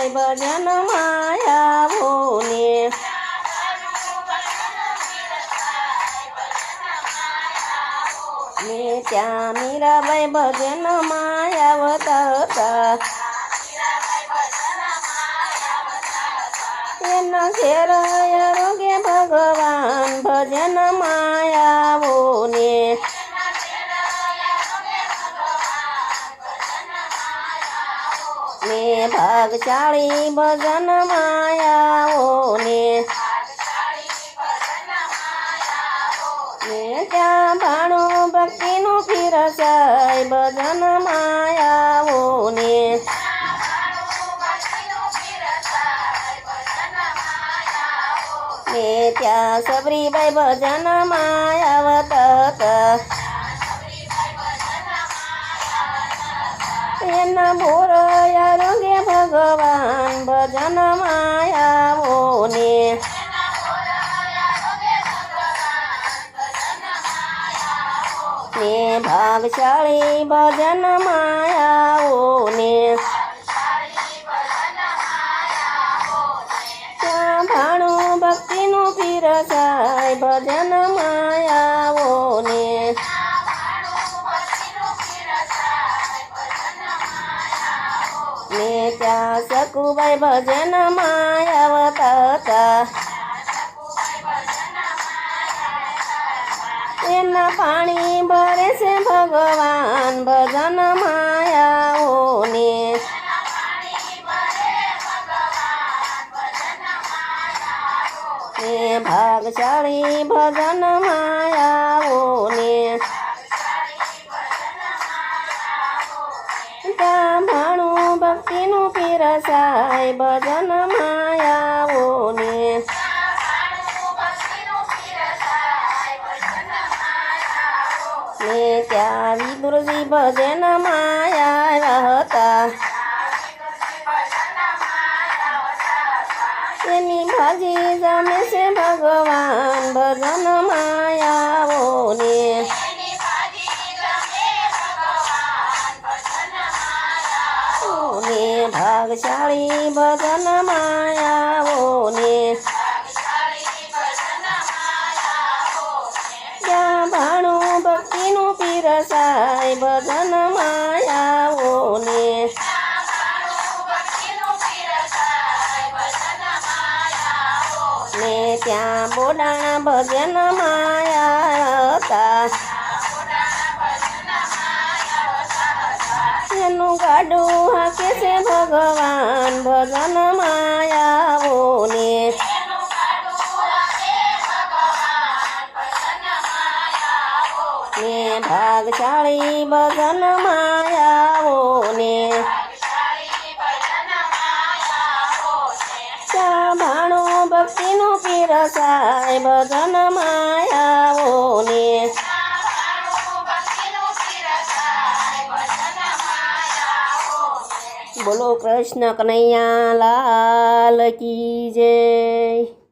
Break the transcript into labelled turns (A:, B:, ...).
A: ભજન માયાવો ને ત્યાં મીરાબાઈ ભજન માયાવતા હતા એના ઘેર આરોગ્ય ભગવાન ભજન માયાવો ને ભાગશાળી ભજન માયાવો ને ત્યાં ભાણું ભક્તિનું પીરસાય ભજન માયાવો ને ત્યાં સબરીબાઈ ભજન માયાવતા હતા એના બોર આરોગ્ય ભગવાન ભજન માયાવો ને ભાગશાળી ભજન માયાવો ને ત્યાં ભાણું ભક્તિનું પીરસાય ભજન માયાવો ને ત્યાં સકુબાઈ ભજન માયાવતા હતા એના પાણી ભરે છે ભગવાન ભજન માયાવો ને ભાગશાળી ભજન માયાવો ને ત્યાં ભાણું ભક્તિનું પીરસાય ભજન માયાવો ને ત્યાં વિદુરજી ભજન માયા હતા એની ભાજી જમે છે ભગવાન ભજન માયાવો ને ભાગશાળી ભજન માયાવો ને ત્યાં ભાણું ભક્તિનું પીરસાય ભજન માયાવો ને ત્યાં બોડાણા ભજન માયા હતા એનું ગાડું હાકે છે ભગવાન ભજન માયાવો ને ભાગશાળી ભજન માયાવો ને ભાણું ભક્તિનું પીરસાય ભજન માયાવો ને બોલો કૃષ્ણ કનૈયા લાલ કી જય।